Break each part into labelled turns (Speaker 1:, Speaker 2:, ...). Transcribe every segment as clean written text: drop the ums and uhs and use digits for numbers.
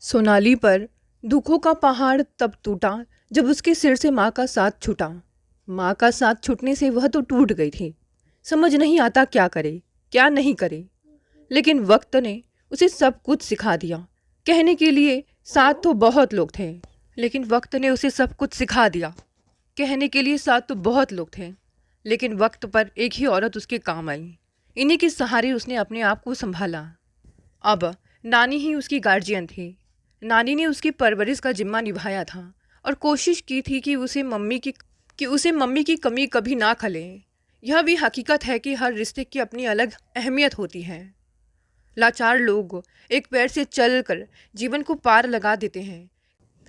Speaker 1: सोनाली पर दुखों का पहाड़ तब टूटा जब उसके सिर से माँ का साथ छूटा। माँ का साथ छूटने से वह तो टूट गई थी। समझ नहीं आता क्या करे क्या नहीं करे, लेकिन वक्त ने उसे सब कुछ सिखा दिया। कहने के लिए साथ तो बहुत लोग थे, लेकिन वक्त ने उसे सब कुछ सिखा दिया। कहने के लिए साथ तो बहुत लोग थे, लेकिन वक्त पर एक ही औरत उसके काम आई। इन्हीं के सहारे उसने अपने आप को संभाला। अब नानी ही उसकी गार्जियन थी। नानी ने उसकी परवरिश का जिम्मा निभाया था और कोशिश की थी कि उसे मम्मी की कमी कभी ना खले। यह भी हकीकत है कि हर रिश्ते की अपनी अलग अहमियत होती है। लाचार लोग एक पैर से चलकर जीवन को पार लगा देते हैं,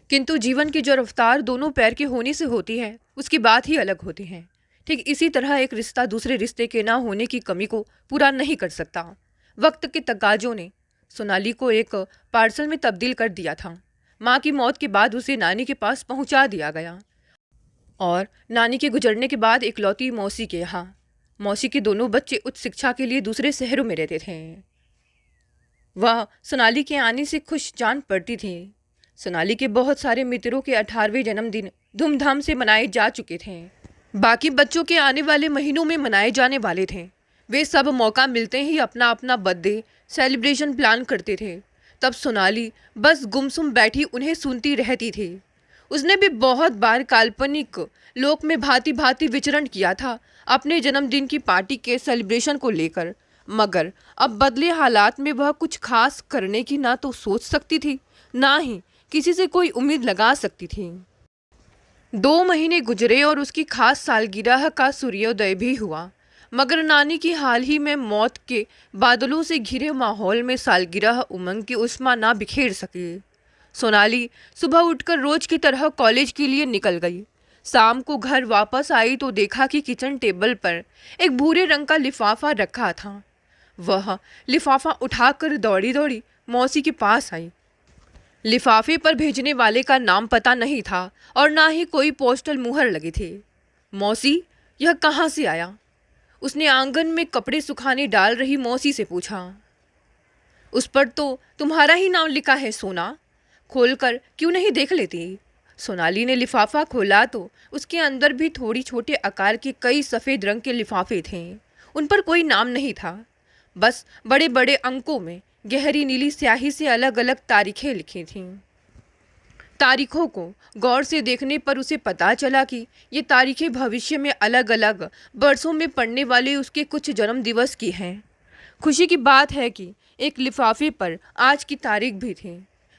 Speaker 1: किंतु जीवन की जो रफ्तार दोनों पैर के होने से होती है उसकी बात ही अलग होती है। ठीक इसी तरह एक रिश्ता दूसरे रिश्ते के ना होने की कमी को पूरा नहीं कर सकता। वक्त के तकाजों ने सोनाली को एक पार्सल में तब्दील कर दिया था। माँ की मौत के बाद उसे नानी के पास पहुँचा दिया गया और नानी के गुजरने के बाद इकलौती मौसी के यहाँ। मौसी के दोनों बच्चे उच्च शिक्षा के लिए दूसरे शहरों में रहते थे। वह सोनाली के आने से खुश जान पड़ती थी। सोनाली के बहुत सारे मित्रों के 18वें जन्मदिन धूमधाम से मनाए जा चुके थे। बाकी बच्चों के आने वाले महीनों में मनाए जाने वाले थे। वे सब मौका मिलते ही अपना अपना बर्थडे सेलिब्रेशन प्लान करते थे। तब सोनाली बस गुमसुम बैठी उन्हें सुनती रहती थी। उसने भी बहुत बार काल्पनिक लोक में भांति भांति विचरण किया था अपने जन्मदिन की पार्टी के सेलिब्रेशन को लेकर, मगर अब बदले हालात में वह कुछ खास करने की ना तो सोच सकती थी, ना ही किसी से कोई उम्मीद लगा सकती थी। 2 महीने गुजरे और उसकी खास सालगिरह का सूर्योदय भी हुआ, मगर नानी की हाल ही में मौत के बादलों से घिरे माहौल में सालगिरह उमंग की उष्मा ना बिखेर सकी। सोनाली सुबह उठकर रोज की तरह कॉलेज के लिए निकल गई। शाम को घर वापस आई तो देखा कि किचन टेबल पर एक भूरे रंग का लिफाफा रखा था। वह लिफाफा उठाकर दौड़ी दौड़ी मौसी के पास आई। लिफाफे पर भेजने वाले का नाम पता नहीं था और ना ही कोई पोस्टल मुहर लगी थी। मौसी, यह कहाँ से आया? उसने आंगन में कपड़े सुखाने डाल रही मौसी से पूछा। उस पर तो तुम्हारा ही नाम लिखा है सोना, खोलकर क्यों नहीं देख लेती? सोनाली ने लिफाफा खोला तो उसके अंदर भी थोड़ी छोटे आकार के कई सफ़ेद रंग के लिफाफे थे। उन पर कोई नाम नहीं था, बस बड़े बड़े अंकों में गहरी नीली स्याही से अलग अलग तारीखें लिखी थीं। तारीखों को गौर से देखने पर उसे पता चला कि ये तारीखें भविष्य में अलग अलग बरसों में पड़ने वाले उसके कुछ जन्म दिवस की हैं। खुशी की बात है कि एक लिफाफे पर आज की तारीख भी थी।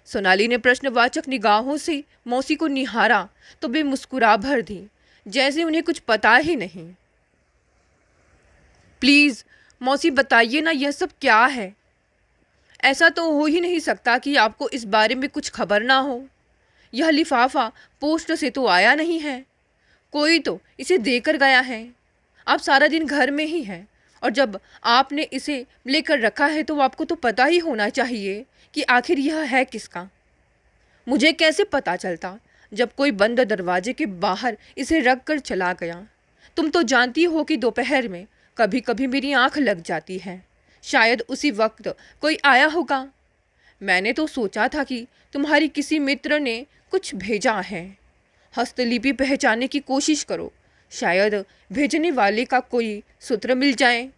Speaker 1: सोनाली ने प्रश्नवाचक निगाहों से मौसी को निहारा तो वे मुस्कुरा भर दी, जैसे उन्हें कुछ पता ही नहीं। प्लीज़ मौसी, बताइए ना, यह सब क्या है? ऐसा तो हो ही नहीं सकता कि आपको इस बारे में कुछ खबर ना हो। यह लिफाफा पोस्ट से तो आया नहीं है, कोई तो इसे देकर गया है। आप सारा दिन घर में ही हैं और जब आपने इसे लेकर रखा है तो आपको तो पता ही होना चाहिए कि आखिर यह है किसका। मुझे कैसे पता चलता जब कोई बंद दरवाजे के बाहर इसे रख कर चला गया? तुम तो जानती हो कि दोपहर में कभी कभी मेरी आंख लग जाती है। शायद उसी वक्त कोई आया होगा। मैंने तो सोचा था कि तुम्हारी किसी मित्र ने कुछ भेजा है। हस्तलिपि पहचानने की कोशिश करो, शायद भेजने वाले का कोई सूत्र मिल जाए।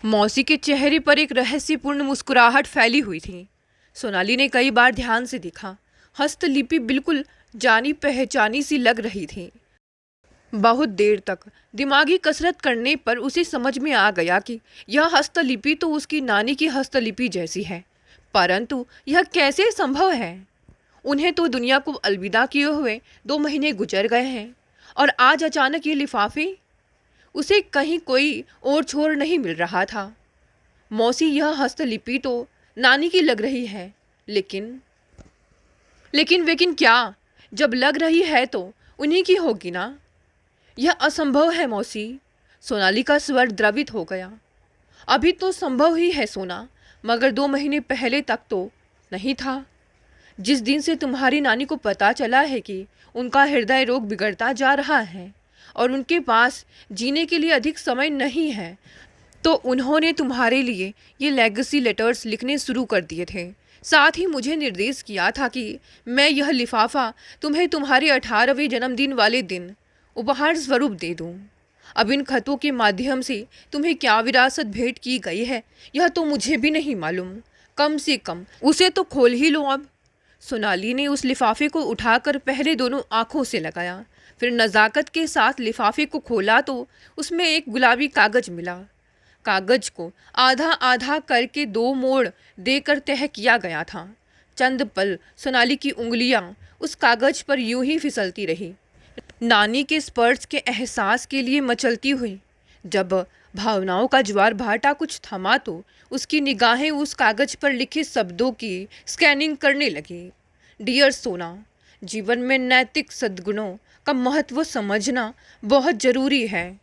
Speaker 1: मौसी के चेहरे पर एक रहस्यपूर्ण मुस्कुराहट फैली हुई थी। सोनाली ने कई बार ध्यान से देखा। हस्तलिपि बिल्कुल जानी पहचानी सी लग रही थी। बहुत देर तक दिमागी कसरत करने पर उसे समझ में आ गया कि यह हस्तलिपि तो उसकी नानी की हस्तलिपि जैसी है, परंतु यह कैसे संभव है? उन्हें तो दुनिया को अलविदा किए हुए 2 महीने गुजर गए हैं और आज अचानक ये लिफाफे। उसे कहीं कोई और छोर नहीं मिल रहा था। मौसी, यह हस्तलिपि तो नानी की लग रही है, लेकिन लेकिन क्या? जब लग रही है तो उन्हीं की होगी ना? यह असंभव है मौसी। सोनाली का स्वर द्रवित हो गया। अभी तो संभव ही है सोना, मगर 2 महीने पहले तक तो नहीं था। जिस दिन से तुम्हारी नानी को पता चला है कि उनका हृदय रोग बिगड़ता जा रहा है और उनके पास जीने के लिए अधिक समय नहीं है, तो उन्होंने तुम्हारे लिए ये लेगेसी लेटर्स लिखने शुरू कर दिए थे, साथ ही मुझे निर्देश किया था कि मैं यह लिफाफा तुम्हें तुम्हारे 18वें जन्मदिन वाले दिन उपहार स्वरूप दे दूं। अब इन खतों के माध्यम से तुम्हें क्या विरासत भेंट की गई है यह तो मुझे भी नहीं मालूम। कम से कम उसे तो खोल ही लो अब। सोनाली ने उस लिफाफे को उठाकर पहले दोनों आंखों से लगाया, फिर नज़ाकत के साथ लिफाफे को खोला तो उसमें एक गुलाबी कागज मिला। कागज को आधा आधा करके 2 मोड़ देकर तह किया गया था। चंद पल सोनाली की उंगलियां उस कागज पर यूं ही फिसलती रही, नानी के स्पर्श के एहसास के लिए मचलती हुई। जब भावनाओं का ज्वार भाटा कुछ थमा तो उसकी निगाहें उस कागज पर लिखे शब्दों की स्कैनिंग करने लगी। डियर सोना, जीवन में नैतिक सद्गुणों का महत्व समझना बहुत जरूरी है।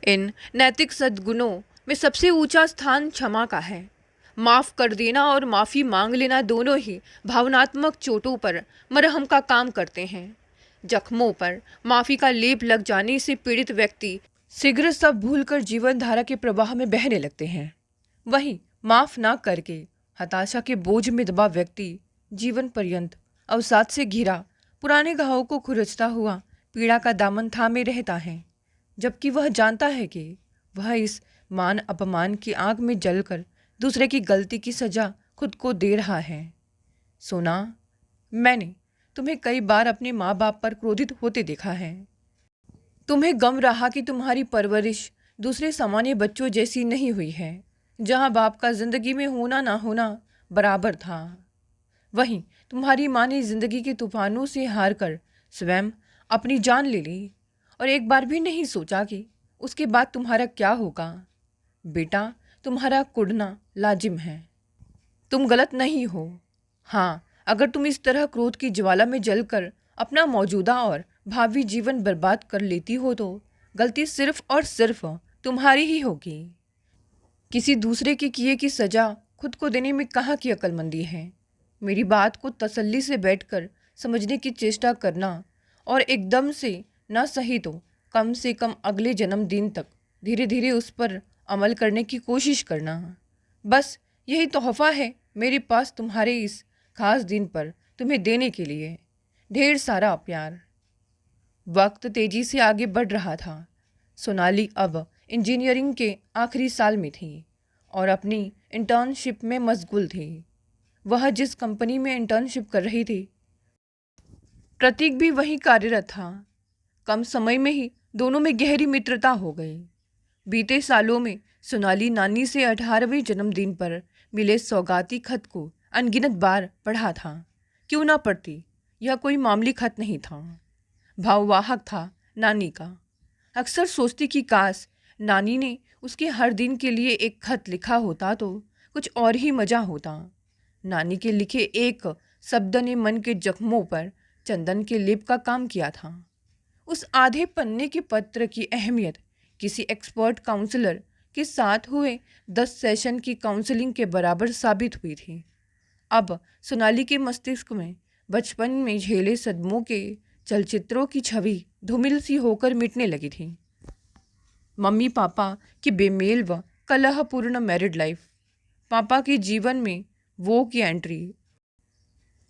Speaker 1: इन नैतिक सद्गुणों में सबसे ऊंचा स्थान क्षमा का है। माफ़ कर देना और माफ़ी मांग लेना दोनों ही भावनात्मक चोटों पर मरहम का काम करते हैं। जख्मों पर माफ़ी का लेप लग जाने से पीड़ित व्यक्ति शीघ्र सब भूलकर जीवन धारा के प्रवाह में बहने लगते हैं। वहीं माफ़ ना करके हताशा के बोझ में दबा व्यक्ति जीवन पर्यंत अवसाद से घिरा पुराने घावों को खुरचता हुआ पीड़ा का दामन थामे रहता है, जबकि वह जानता है कि वह इस मान अपमान की आग में जलकर दूसरे की गलती की सजा खुद को दे रहा है। सोना, मैंने तुम्हें कई बार अपने माँ बाप पर क्रोधित होते देखा है। तुम्हें गम रहा कि तुम्हारी परवरिश दूसरे सामान्य बच्चों जैसी नहीं हुई है, जहाँ बाप का जिंदगी में होना ना होना बराबर था। वहीं तुम्हारी माँ ने जिंदगी के तूफानों से हार कर स्वयं अपनी जान ले ली और एक बार भी नहीं सोचा कि उसके बाद तुम्हारा क्या होगा। बेटा, तुम्हारा कुढ़ना लाजिम है। तुम गलत नहीं हो। हाँ, अगर तुम इस तरह क्रोध की ज्वाला में जलकर अपना मौजूदा और भावी जीवन बर्बाद कर लेती हो तो गलती सिर्फ और सिर्फ तुम्हारी ही होगी। किसी दूसरे के किए की सजा खुद को देने में कहाँ की अक्लमंदी है। मेरी बात को तसल्ली से बैठकर समझने की चेष्टा करना और एकदम से ना सही तो कम से कम अगले जन्मदिन तक धीरे धीरे उस पर अमल करने की कोशिश करना। बस यही तोहफा है मेरे पास तुम्हारे इस खास दिन पर तुम्हें देने के लिए। ढेर सारा प्यार। वक्त तेजी से आगे बढ़ रहा था। सोनाली अब इंजीनियरिंग के आखिरी साल में थी और अपनी इंटर्नशिप में मशगूल थी। वह जिस कंपनी में इंटर्नशिप कर रही थी, प्रतीक भी वहीं कार्यरत था। कम समय में ही दोनों में गहरी मित्रता हो गई। बीते सालों में सोनाली नानी से 18वें जन्मदिन पर मिले सौगाती खत को अनगिनत बार पढ़ा था। क्यों ना पढ़ती, यह कोई मामूली खत नहीं था, भाववाहक था नानी का। अक्सर सोचती कि काश नानी ने उसके हर दिन के लिए एक खत लिखा होता तो कुछ और ही मज़ा होता। नानी के लिखे एक शब्द ने मन के जख्मों पर चंदन के लेप का काम किया था। उस आधे पन्ने के पत्र की अहमियत किसी एक्सपर्ट काउंसलर के साथ हुए 10 सेशन की काउंसलिंग के बराबर साबित हुई थी। अब सोनाली के मस्तिष्क में बचपन में झेले सदमों के चलचित्रों की छवि धूमिल सी होकर मिटने लगी थी। मम्मी पापा की बेमेल व कलहपूर्ण मैरिड लाइफ, पापा के जीवन में वो की एंट्री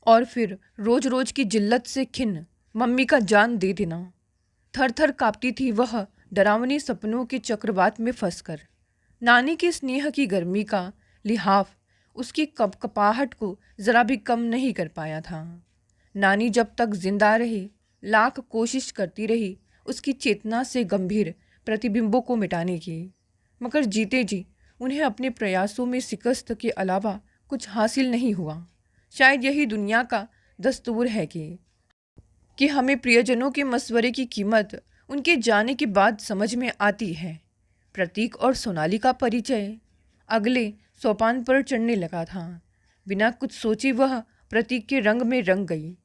Speaker 1: और फिर रोज रोज की जिल्लत से खिन्न मम्मी का जान दे देना। थर थर कांपती थी वह डरावने सपनों के चक्रवात में फंसकर। नानी के स्नेह की गर्मी का लिहाफ उसकी कपकपाहट को जरा भी कम नहीं कर पाया था। नानी जब तक जिंदा रही लाख कोशिश करती रही उसकी चेतना से गंभीर प्रतिबिंबों को मिटाने की, मगर जीते जी उन्हें अपने प्रयासों में शिकस्त के अलावा कुछ हासिल नहीं हुआ। शायद यही दुनिया का दस्तूर है कि हमें प्रियजनों के मशवरे की कीमत उनके जाने के बाद समझ में आती है। प्रतीक और सोनाली का परिचय अगले सोपान पर चढ़ने लगा था। बिना कुछ सोचे वह प्रतीक के रंग में रंग गई।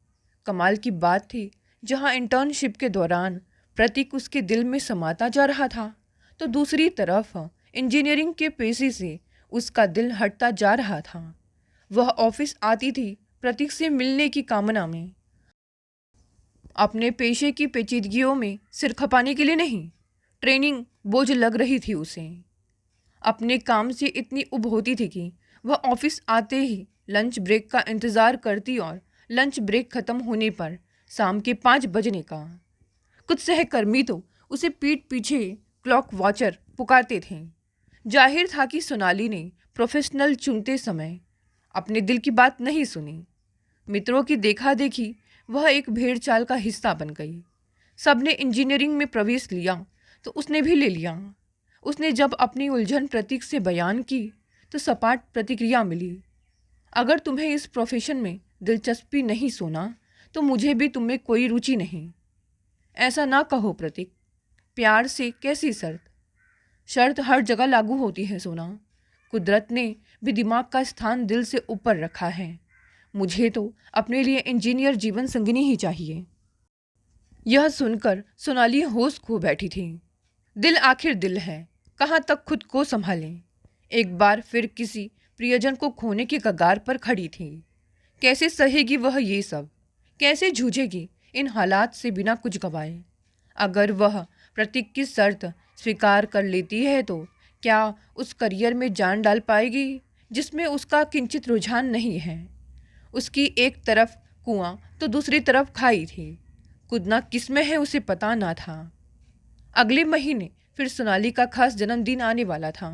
Speaker 1: कमाल की बात थी, जहां इंटर्नशिप के दौरान प्रतीक उसके दिल में समाता जा रहा था तो दूसरी तरफ इंजीनियरिंग के पेशे से उसका दिल हटता जा रहा था। वह ऑफिस आती थी प्रतीक से मिलने की कामना में, अपने पेशे की पेचीदगियों में सिर खपाने के लिए नहीं। ट्रेनिंग बोझ लग रही थी उसे। अपने काम से इतनी उब होती थी कि वह ऑफिस आते ही लंच ब्रेक का इंतज़ार करती और लंच ब्रेक ख़त्म होने पर शाम के 5 बजने का। कुछ सहकर्मी तो उसे पीठ पीछे क्लॉक वॉचर पुकारते थे। जाहिर था कि सोनाली ने प्रोफेशनल चुनते समय अपने दिल की बात नहीं सुनी। मित्रों की देखा देखी वह एक भेड़ चाल का हिस्सा बन गई। सबने इंजीनियरिंग में प्रवेश लिया तो उसने भी ले लिया। उसने जब अपनी उलझन प्रतीक से बयान की तो सपाट प्रतिक्रिया मिली। अगर तुम्हें इस प्रोफेशन में दिलचस्पी नहीं सोना तो मुझे भी तुम में कोई रुचि नहीं। ऐसा ना कहो प्रतीक। प्यार से कैसी शर्त? शर्त हर जगह लागू होती है सोना। कुदरत ने भी दिमाग का स्थान दिल से ऊपर रखा है। मुझे तो अपने लिए इंजीनियर जीवन संगिनी ही चाहिए। यह सुनकर सोनाली होश खो बैठी थी। दिल आखिर दिल है, कहाँ तक खुद को संभालें। एक बार फिर किसी प्रियजन को खोने के कगार पर खड़ी थी। कैसे सहेगी वह ये सब? कैसे जूझेगी इन हालात से बिना कुछ गवाए? अगर वह प्रतीक की शर्त स्वीकार कर लेती है तो क्या उस करियर में जान डाल पाएगी जिसमें उसका किंचित रुझान नहीं है? उसकी एक तरफ कुआं तो दूसरी तरफ खाई थी। कूदना किसमें है उसे पता ना था। अगले महीने फिर सोनाली का खास जन्मदिन आने वाला था।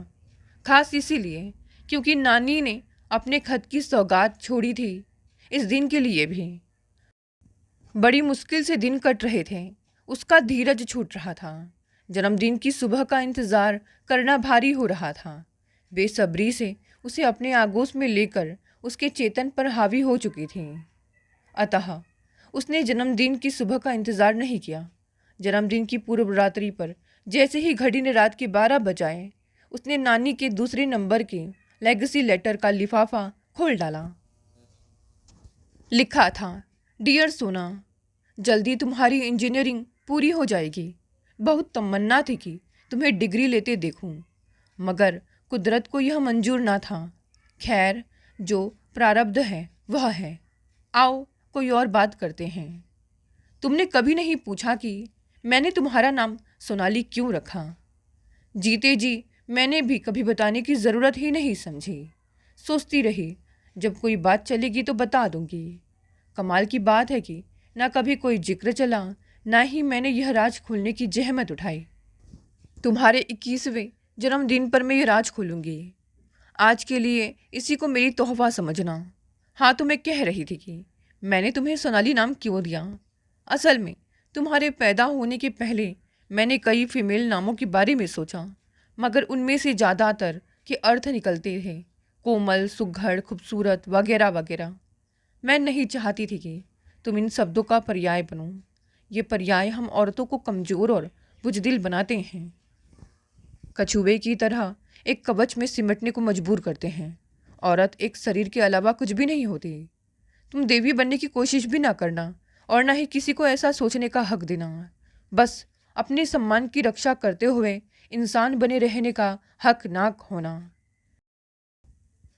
Speaker 1: खास इसीलिए क्योंकि नानी ने अपने खत की सौगात छोड़ी थी। इस दिन के लिए भी बड़ी मुश्किल से दिन कट रहे थे। उसका धीरज छूट रहा था। जन्मदिन की सुबह का इंतज़ार करना भारी हो रहा था। बेसब्री से उसे अपने आगोश में लेकर उसके चेतन पर हावी हो चुकी थी। अतः उसने जन्मदिन की सुबह का इंतज़ार नहीं किया। जन्मदिन की पूर्व रात्रि पर जैसे ही घड़ी ने रात के 12 बजाए, उसने नानी के दूसरे नंबर के लेगेसी लेटर का लिफाफा खोल डाला। लिखा था, डियर सोना, जल्दी तुम्हारी इंजीनियरिंग पूरी हो जाएगी। बहुत तमन्ना थी कि तुम्हें डिग्री लेते देखूं, मगर कुदरत को यह मंजूर ना था। खैर, जो प्रारब्ध है वह है। आओ कोई और बात करते हैं। तुमने कभी नहीं पूछा कि मैंने तुम्हारा नाम सोनाली क्यों रखा। जीते जी मैंने भी कभी बताने की ज़रूरत ही नहीं समझी। सोचती रही जब कोई बात चलेगी तो बता दूंगी। कमाल की बात है कि ना कभी कोई जिक्र चला, ना ही मैंने यह राज खोलने की जहमत उठाई। तुम्हारे 21वें जन्मदिन पर मैं यह राज खोलूंगी। आज के लिए इसी को मेरी तोहफा समझना। हाँ, तो मैं कह रही थी कि मैंने तुम्हें सोनाली नाम क्यों दिया। असल में तुम्हारे पैदा होने के पहले मैंने कई फीमेल नामों के बारे में सोचा, मगर उनमें से ज़्यादातर के अर्थ निकलते थे कोमल, सुघड़, खूबसूरत वगैरह वगैरह। मैं नहीं चाहती थी कि तुम इन शब्दों का पर्याय बनो। ये पर्याय हम औरतों को कमज़ोर और बुजदिल बनाते हैं, कछुए की तरह एक कवच में सिमटने को मजबूर करते हैं। औरत एक शरीर के अलावा कुछ भी नहीं होती। तुम देवी बनने की कोशिश भी ना करना और ना ही किसी को ऐसा सोचने का हक देना। बस अपने सम्मान की रक्षा करते हुए इंसान बने रहने का हकनाक होना।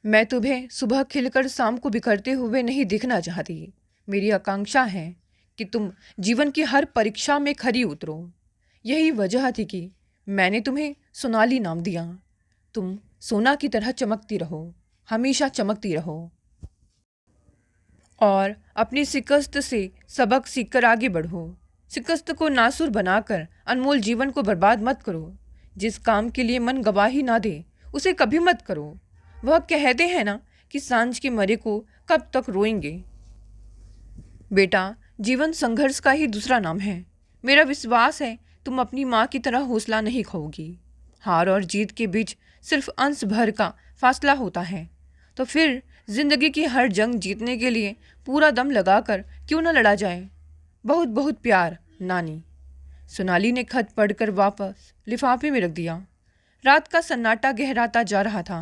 Speaker 1: मैं तुम्हें सुबह खिलकर शाम को बिखरते हुए नहीं दिखना चाहती। मेरी आकांक्षा है कि तुम जीवन की हर परीक्षा में खरी उतरो। यही वजह थी कि मैंने तुम्हें सोनाली नाम दिया। तुम सोना की तरह चमकती रहो, हमेशा चमकती रहो और अपनी शिकस्त से सबक सीखकर आगे बढ़ो। शिकस्त को नासुर बनाकर अनमोल जीवन को बर्बाद मत करो। जिस काम के लिए मन गवाही ना दे उसे कभी मत करो। वह कहते हैं ना कि सांझ के मरे को कब तक रोएंगे। बेटा, जीवन संघर्ष का ही दूसरा नाम है। मेरा विश्वास है तुम अपनी माँ की तरह हौसला नहीं खोओगी। हार और जीत के बीच सिर्फ अंश भर का फासला होता है, तो फिर जिंदगी की हर जंग जीतने के लिए पूरा दम लगाकर क्यों न लड़ा जाए। बहुत बहुत प्यार, नानी। सोनाली ने खत पढ़कर वापस लिफाफे में रख दिया। रात का सन्नाटा गहराता जा रहा था,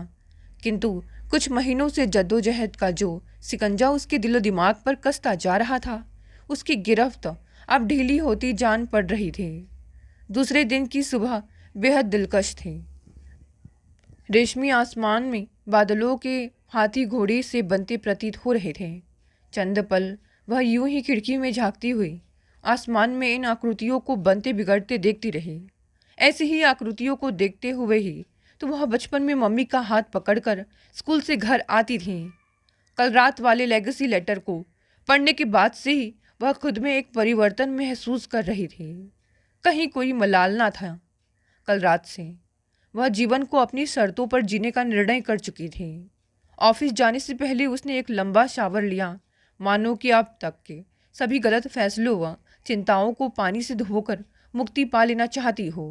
Speaker 1: किंतु कुछ महीनों से जद्दोजहद का जो सिकंजा उसके दिलो दिमाग पर कसता जा रहा था, उसकी गिरफ्त अब ढीली होती जान पड़ रही थी। दूसरे दिन की सुबह बेहद दिलकश थी। रेशमी आसमान में बादलों के हाथी घोड़े से बनते प्रतीत हो रहे थे। चंद पल वह यूं ही खिड़की में झांकती हुई आसमान में इन आकृतियों को बनते बिगड़ते देखती रही। ऐसी ही आकृतियों को देखते हुए ही तो वह बचपन में मम्मी का हाथ पकड़कर स्कूल से घर आती थी। कल रात वाले लेगेसी लेटर को पढ़ने के बाद से ही वह खुद में एक परिवर्तन महसूस कर रही थी। कहीं कोई मलाल ना था। कल रात से वह जीवन को अपनी शर्तों पर जीने का निर्णय कर चुकी थी। ऑफिस जाने से पहले उसने एक लंबा शावर लिया, मानो कि अब तक के सभी गलत फैसलों व चिंताओं को पानी से धोकर मुक्ति पा लेना चाहती हो।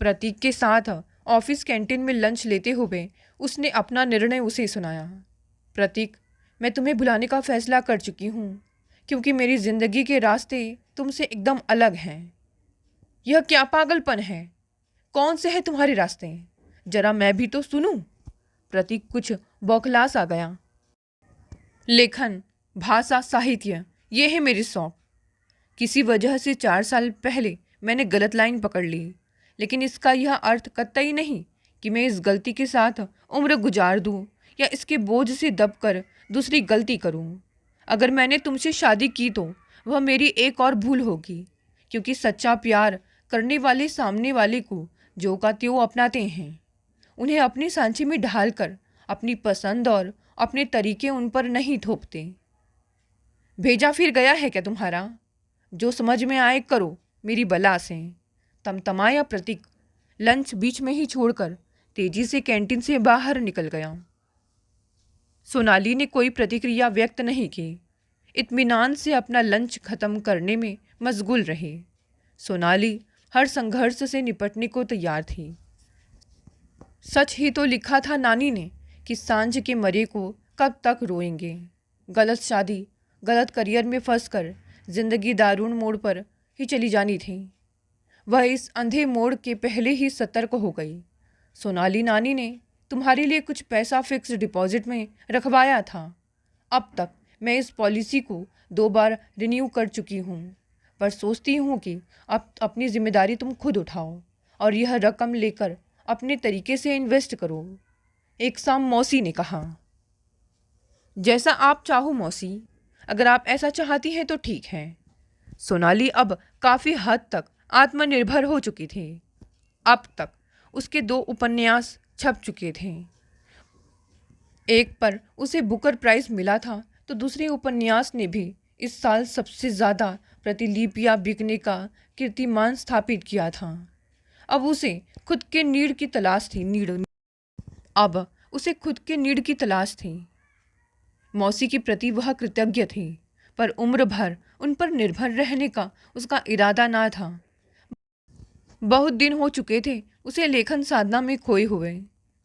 Speaker 1: प्रतीक के साथ ऑफिस कैंटीन में लंच लेते हुए उसने अपना निर्णय उसे सुनाया। प्रतीक, मैं तुम्हें भुलाने का फैसला कर चुकी हूँ, क्योंकि मेरी ज़िंदगी के रास्ते तुमसे एकदम अलग हैं। यह क्या पागलपन है? कौन से हैं तुम्हारे रास्ते? जरा मैं भी तो सुनूं। प्रतीक कुछ बौखला सा गया। लेखन, भाषा, साहित्य, ये है मेरी शौक। किसी वजह से 4 साल पहले मैंने गलत लाइन पकड़ ली, लेकिन इसका यह अर्थ कतई नहीं कि मैं इस गलती के साथ उम्र गुजार दूं या इसके बोझ से दबकर दूसरी गलती करूं। अगर मैंने तुमसे शादी की तो वह मेरी एक और भूल होगी, क्योंकि सच्चा प्यार करने वाले सामने वाले को जो का त्यों अपनाते हैं। उन्हें अपनी सांचे में ढालकर अपनी पसंद और अपने तरीके उन पर नहीं थोपते। भेजा फिर गया है क्या तुम्हारा? जो समझ में आए करो, मेरी बला से। तमतमाया प्रतीक लंच बीच में ही छोड़कर तेजी से कैंटीन से बाहर निकल गया। सोनाली ने कोई प्रतिक्रिया व्यक्त नहीं की। इत्मीनान से अपना लंच खत्म करने में मशगूल रही। सोनाली हर संघर्ष से निपटने को तैयार थी। सच ही तो लिखा था नानी ने कि सांझ के मरे को कब तक रोएंगे। गलत शादी, गलत करियर में फंसकर जिंदगी दारुण मोड़ पर ही चली जानी थी। वह इस अंधे मोड़ के पहले ही सतर्क हो गई। सोनाली, नानी ने तुम्हारे लिए कुछ पैसा फिक्स डिपॉजिट में रखवाया था। अब तक मैं इस पॉलिसी को 2 बार रिन्यू कर चुकी हूँ, पर सोचती हूँ कि अब अपनी जिम्मेदारी तुम खुद उठाओ और यह रकम लेकर अपने तरीके से इन्वेस्ट करो। एक शाम मौसी ने कहा। जैसा आप चाहो मौसी, अगर आप ऐसा चाहती हैं तो ठीक है। सोनाली अब काफ़ी हद तक आत्मनिर्भर हो चुकी थी। अब तक उसके 2 उपन्यास छप चुके थे। एक पर उसे बुकर प्राइज मिला था, तो दूसरे उपन्यास ने भी इस साल सबसे ज़्यादा प्रतिलिपियां बिकने का कीर्तिमान स्थापित किया था। अब उसे खुद के नीड़ की तलाश थी। मौसी के प्रति वह कृतज्ञ थी, पर उम्र भर उन पर निर्भर रहने का उसका इरादा ना था। बहुत दिन हो चुके थे उसे लेखन साधना में खोए हुए।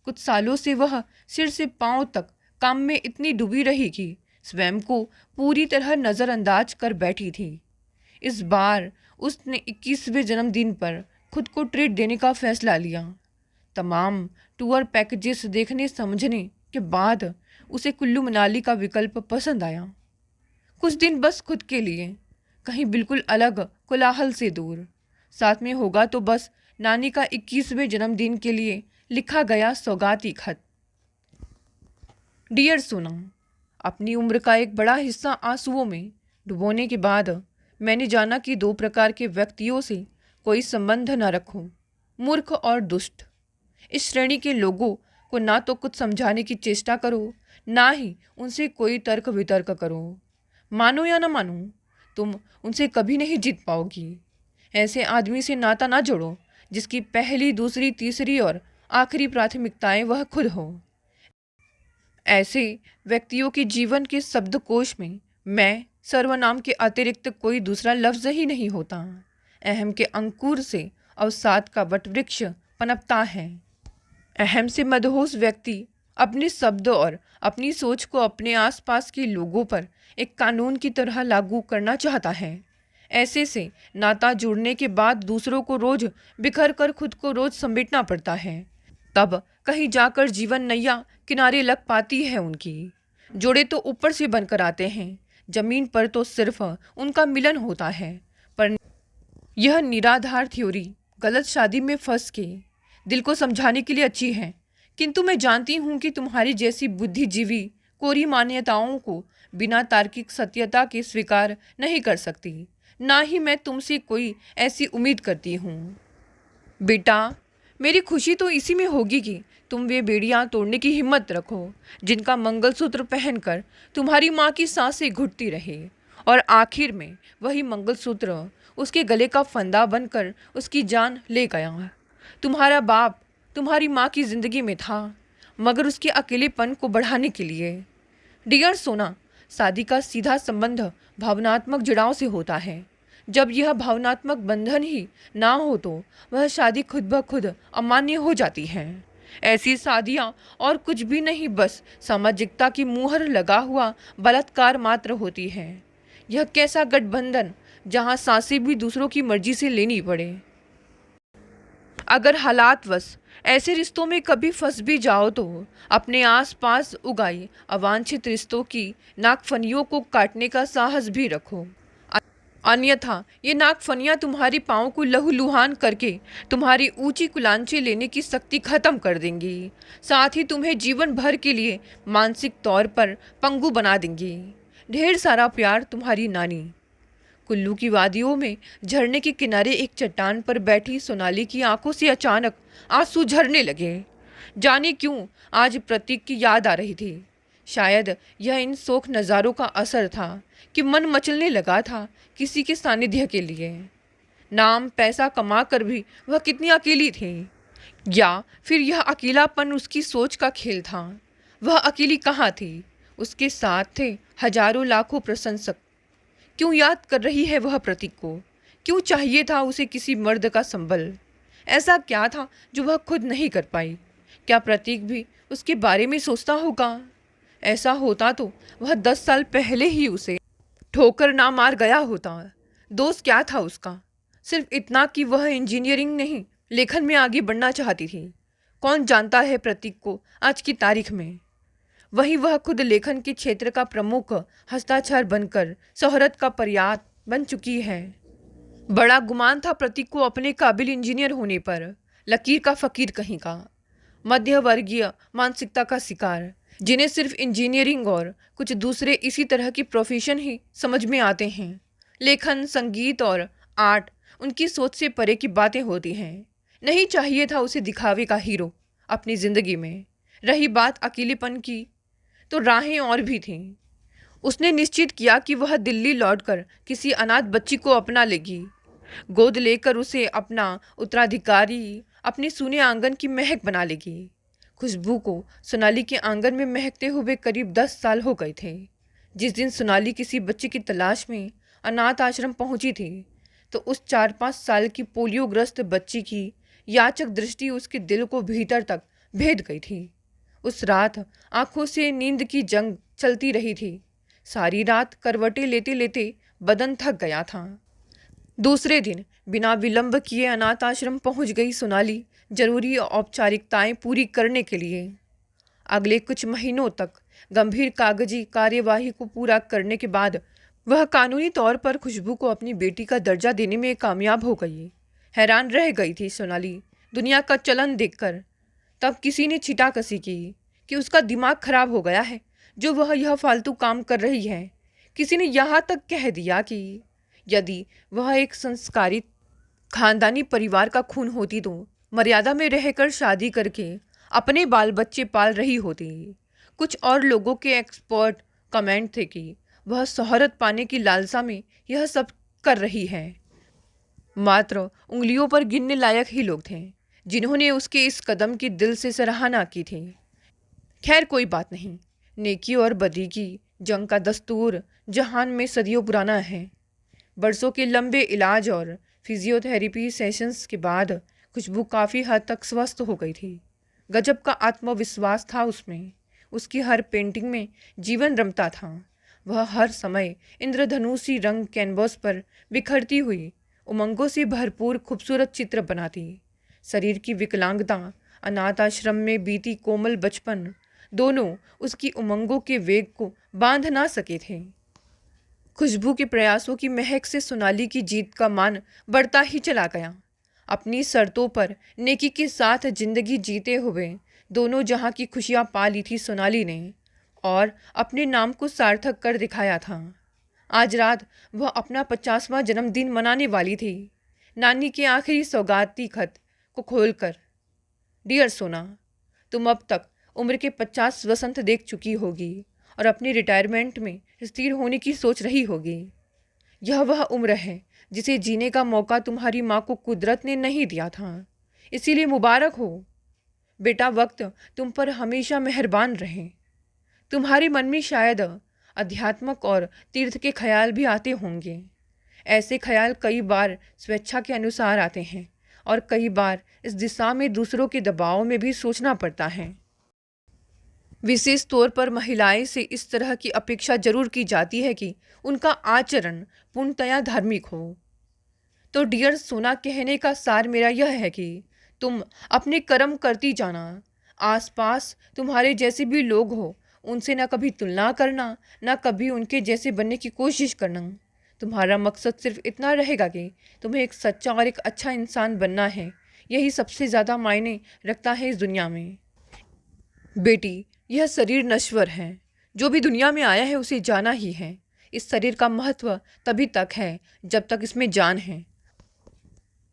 Speaker 1: कुछ सालों से वह सिर से पांव तक काम में इतनी डूबी रही कि स्वयं को पूरी तरह नज़रअंदाज कर बैठी थी। इस बार उसने 21वें जन्मदिन पर खुद को ट्रीट देने का फैसला लिया। तमाम टूर पैकेजेस देखने समझने के बाद उसे कुल्लू मनाली का विकल्प पसंद आया। कुछ दिन बस खुद के लिए, कहीं बिल्कुल अलग, कोलाहल से दूर। साथ में होगा तो बस नानी का 21वें जन्मदिन के लिए लिखा गया सौगाती खत। डियर सोना, अपनी उम्र का एक बड़ा हिस्सा आंसुओं में डुबोने के बाद मैंने जाना कि 2 प्रकार के व्यक्तियों से कोई संबंध न रखो, मूर्ख और दुष्ट। इस श्रेणी के लोगों को ना तो कुछ समझाने की चेष्टा करो, ना ही उनसे कोई तर्क वितर्क करो। मानो या ना मानो, तुम उनसे कभी नहीं जीत पाओगी। ऐसे आदमी से नाता ना जोड़ो जिसकी पहली, दूसरी, तीसरी और आखिरी प्राथमिकताएं वह खुद हो। ऐसे व्यक्तियों के जीवन के शब्दकोश में मैं सर्वनाम के अतिरिक्त कोई दूसरा लफ्ज़ ही नहीं होता। अहम के अंकुर से अवसाद का वटवृक्ष पनपता है। अहम से मदहोश व्यक्ति अपने शब्द और अपनी सोच को अपने आसपास के लोगों पर एक कानून की तरह लागू करना चाहता है। ऐसे से नाता जुड़ने के बाद दूसरों को रोज बिखर कर खुद को रोज समेटना पड़ता है। तब कहीं जाकर जीवन नैया किनारे लग पाती है उनकी। जोड़े तो ऊपर से बनकर आते हैं, जमीन पर तो सिर्फ उनका मिलन होता है। पर यह निराधार थ्योरी गलत शादी में फंस के दिल को समझाने के लिए अच्छी है, किंतु मैं जानती हूँ कि तुम्हारी जैसी बुद्धिजीवी कोरी मान्यताओं को बिना तार्किक सत्यता के स्वीकार नहीं कर सकती। ना ही मैं तुमसे कोई ऐसी उम्मीद करती हूँ। बेटा, मेरी खुशी तो इसी में होगी कि तुम वे बेड़ियां तोड़ने की हिम्मत रखो जिनका मंगलसूत्र पहनकर तुम्हारी माँ की सांसें घुटती रही, और आखिर में वही मंगलसूत्र उसके गले का फंदा बनकर उसकी जान ले गया। तुम्हारा बाप तुम्हारी माँ की जिंदगी में था, मगर उसके अकेलेपन को बढ़ाने के लिए। डियर सोना, शादी का सीधा संबंध भावनात्मक जुड़ाव से होता है। जब यह भावनात्मक बंधन ही ना हो तो वह शादी खुद ब खुद अमान्य हो जाती है। ऐसी शादियाँ और कुछ भी नहीं, बस सामाजिकता की मुहर लगा हुआ बलात्कार मात्र होती है। यह कैसा गठबंधन जहाँ सांसें भी दूसरों की मर्जी से लेनी पड़े। अगर हालातवश ऐसे रिश्तों में कभी फंस भी जाओ तो अपने आसपास उगाई अवांछित रिश्तों की नागफनियों को काटने का साहस भी रखो, अन्यथा ये नागफनियाँ तुम्हारी पाँव को लहूलुहान करके तुम्हारी ऊंची कुलांचे लेने की शक्ति खत्म कर देंगी, साथ ही तुम्हें जीवन भर के लिए मानसिक तौर पर पंगु बना देंगी। ढेर सारा प्यार, तुम्हारी नानी। कुल्लू की वादियों में झरने के किनारे एक चट्टान पर बैठी सोनाली की आंखों से अचानक आंसू झरने लगे। जाने क्यों आज प्रतीक की याद आ रही थी। शायद यह इन शोक नज़ारों का असर था कि मन मचलने लगा था किसी के सानिध्य के लिए। नाम पैसा कमा कर भी वह कितनी अकेली थी, या फिर यह अकेलापन उसकी सोच का खेल था। वह अकेली कहाँ थी? उसके साथ थे हजारों लाखों प्रशंसक। क्यों याद कर रही है वह प्रतीक को? क्यों चाहिए था उसे किसी मर्द का संबल? ऐसा क्या था जो वह खुद नहीं कर पाई? क्या प्रतीक भी उसके बारे में सोचता होगा? ऐसा होता तो वह 10 साल पहले ही उसे ठोकर ना मार गया होता। दोस्त क्या था उसका? सिर्फ इतना कि वह इंजीनियरिंग नहीं, लेखन में आगे बढ़ना चाहती थी। कौन जानता है प्रतीक को आज की तारीख में? वहीं वह खुद लेखन के क्षेत्र का प्रमुख हस्ताक्षर बनकर शोहरत का पर्याय बन चुकी है। बड़ा गुमान था प्रतीक को अपने काबिल इंजीनियर होने पर। लकीर का फकीर कहीं का, मध्य वर्गीय मानसिकता का शिकार, जिन्हें सिर्फ इंजीनियरिंग और कुछ दूसरे इसी तरह की प्रोफेशन ही समझ में आते हैं। लेखन, संगीत और आर्ट उनकी सोच से परे की बातें होती हैं। नहीं चाहिए था उसे दिखावे का हीरो अपनी ज़िंदगी में। रही बात अकेलेपन की, तो राहें और भी थीं। उसने निश्चित किया कि वह दिल्ली लौटकर किसी अनाथ बच्ची को अपना लेगी, गोद लेकर उसे अपना उत्तराधिकारी, अपने सूने आंगन की महक बना लेगी। खुशबू को सोनाली के आंगन में महकते हुए करीब 10 साल हो गए थे। जिस दिन सोनाली किसी बच्चे की तलाश में अनाथ आश्रम पहुंची थी, तो उस 4-5 साल की पोलियोग्रस्त बच्ची की याचक दृष्टि उसके दिल को भीतर तक भेद गई थी। उस रात आंखों से नींद की जंग चलती रही थी। सारी रात करवटें लेते लेते बदन थक गया था। दूसरे दिन बिना विलंब किए अनाथ आश्रम पहुँच गई सोनाली, जरूरी औपचारिकताएं पूरी करने के लिए। अगले कुछ महीनों तक गंभीर कागजी कार्यवाही को पूरा करने के बाद वह कानूनी तौर पर खुशबू को अपनी बेटी का दर्जा देने में कामयाब हो गई। हैरान रह गई थी सोनाली दुनिया का चलन देखकर। तब किसी ने छिटाकसी की कि उसका दिमाग खराब हो गया है जो वह यह फालतू काम कर रही है। किसी ने यहाँ तक कह दिया कि यदि वह एक संस्कारित खानदानी परिवार का खून होती तो मर्यादा में रहकर शादी करके अपने बाल बच्चे पाल रही होती। कुछ और लोगों के एक्सपर्ट कमेंट थे कि वह शोहरत पाने की लालसा में यह सब कर रही है। मात्र उंगलियों पर गिनने लायक ही लोग थे जिन्होंने उसके इस कदम की दिल से सराहना की थी। खैर कोई बात नहीं, नेकी और बदी की जंग का दस्तूर जहान में सदियों पुराना है। बरसों के लंबे इलाज और फिजियोथेरेपी सेशंस के बाद खुशबू काफ़ी हद तक स्वस्थ हो गई थी। गजब का आत्मविश्वास था उसमें। उसकी हर पेंटिंग में जीवन रमता था। वह हर समय इंद्रधनुषी रंग कैनवस पर बिखरती हुई उमंगों से भरपूर खूबसूरत चित्र बनाती। शरीर की विकलांगता, अनाथ आश्रम में बीती कोमल बचपन, दोनों उसकी उमंगों के वेग को बांध ना सके थे। खुशबू के प्रयासों की महक से सोनाली की जीत का मान बढ़ता ही चला गया। अपनी शर्तों पर नेकी के साथ जिंदगी जीते हुए दोनों जहां की खुशियां पा ली थी सोनाली ने, और अपने नाम को सार्थक कर दिखाया था। आज रात वह अपना 50वां जन्मदिन मनाने वाली थी। नानी के आखिरी सौगाती खत को खोलकर डियर सोना, तुम अब तक उम्र के 50 वसंत देख चुकी होगी और अपनी रिटायरमेंट में स्थिर होने की सोच रही होगी। यह वह उम्र है जिसे जीने का मौका तुम्हारी माँ को कुदरत ने नहीं दिया था। इसीलिए मुबारक हो बेटा, वक्त तुम पर हमेशा मेहरबान रहे। तुम्हारे मन में शायद अध्यात्मक और तीर्थ के ख्याल भी आते होंगे। ऐसे ख्याल कई बार स्वेच्छा के अनुसार आते हैं और कई बार इस दिशा में दूसरों के दबाव में भी सोचना पड़ता है। विशेष तौर पर महिलाएं से इस तरह की अपेक्षा जरूर की जाती है कि उनका आचरण पूर्णतया धार्मिक हो। तो डियर सोना, कहने का सार मेरा यह है कि तुम अपने कर्म करती जाना। आसपास तुम्हारे जैसे भी लोग हो उनसे ना कभी तुलना करना, ना कभी उनके जैसे बनने की कोशिश करना। तुम्हारा मकसद सिर्फ इतना रहेगा कि तुम्हें एक सच्चा और एक अच्छा इंसान बनना है। यही सबसे ज़्यादा मायने रखता है इस दुनिया में। बेटी, यह शरीर नश्वर है। जो भी दुनिया में आया है उसे जाना ही है। इस शरीर का महत्व तभी तक है जब तक इसमें जान है।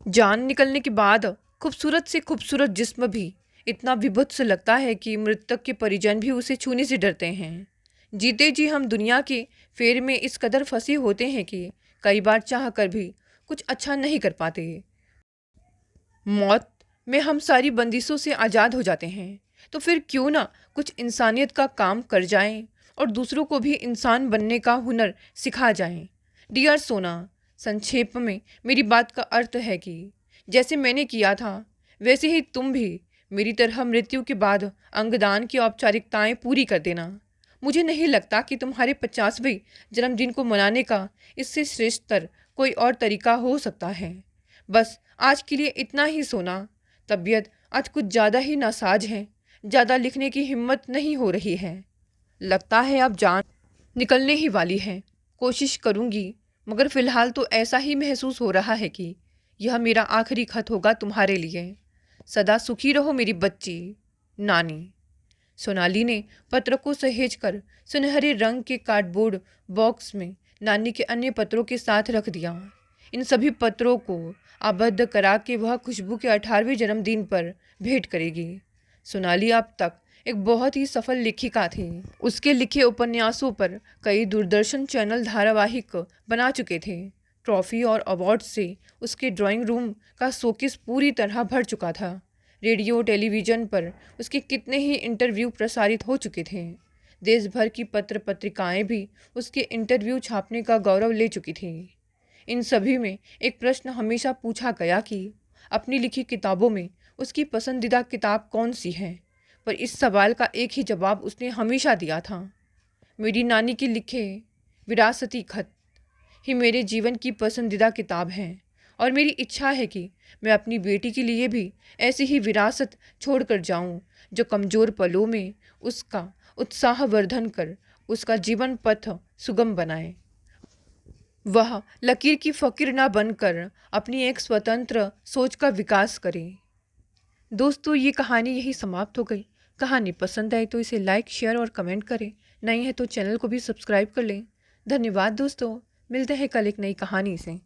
Speaker 1: जान निकलने के बाद खूबसूरत से खूबसूरत जिस्म भी इतना विभत्स लगता है कि मृतक के परिजन भी उसे छूने से डरते हैं। जीते जी हम दुनिया के फेर में इस कदर फंसे होते हैं कि कई बार चाह कर भी कुछ अच्छा नहीं कर पाते। मौत में हम सारी बंदिशों से आज़ाद हो जाते हैं, तो फिर क्यों ना कुछ इंसानियत का काम कर जाएं और दूसरों को भी इंसान बनने का हुनर सिखा जाएं। डियर सोना, संक्षेप में मेरी बात का अर्थ है कि जैसे मैंने किया था वैसे ही तुम भी मेरी तरह मृत्यु के बाद अंगदान की औपचारिकताएं पूरी कर देना। मुझे नहीं लगता कि तुम्हारे 50वें जन्मदिन को मनाने का इससे श्रेष्ठतर कोई और तरीका हो सकता है। बस आज के लिए इतना ही सोना। तबीयत आज कुछ ज़्यादा ही नासाज है, ज़्यादा लिखने की हिम्मत नहीं हो रही है। लगता है अब जान निकलने ही वाली है। कोशिश करूँगी, मगर फ़िलहाल तो ऐसा ही महसूस हो रहा है कि यह मेरा आखिरी खत होगा तुम्हारे लिए। सदा सुखी रहो मेरी बच्ची, नानी। सोनाली ने पत्र को सहेज कर सुनहरे रंग के कार्डबोर्ड बॉक्स में नानी के अन्य पत्रों के साथ रख दिया। इन सभी पत्रों को आबद्ध करा के वह खुशबू के 18वें जन्मदिन पर भेंट करेगी। सोनाली अब तक एक बहुत ही सफल लेखिका थी। उसके लिखे उपन्यासों पर कई दूरदर्शन चैनल धारावाहिक बना चुके थे। ट्रॉफी और अवार्ड से उसके ड्राइंग रूम का शोकेस पूरी तरह भर चुका था। रेडियो टेलीविज़न पर उसके कितने ही इंटरव्यू प्रसारित हो चुके थे। देश भर की पत्र पत्रिकाएं भी उसके इंटरव्यू छापने का गौरव ले चुकी थीं। इन सभी में एक प्रश्न हमेशा पूछा गया कि अपनी लिखी किताबों में उसकी पसंदीदा किताब कौन सी है, पर इस सवाल का एक ही जवाब उसने हमेशा दिया था, मेरी नानी के लिखे विरासती खत ही मेरे जीवन की पसंदीदा किताब है और मेरी इच्छा है कि मैं अपनी बेटी के लिए भी ऐसी ही विरासत छोड़ कर जाऊँ जो कमज़ोर पलों में उसका उत्साहवर्धन कर उसका जीवन पथ सुगम बनाए। वह लकीर की फ़कीर ना बनकर अपनी एक स्वतंत्र सोच का विकास करे। दोस्तों, ये कहानी यही समाप्त हो गई। कहानी पसंद आई तो इसे लाइक, शेयर और कमेंट करें। नई है तो चैनल को भी सब्सक्राइब कर लें। धन्यवाद दोस्तों, मिलते हैं कल एक नई कहानी से।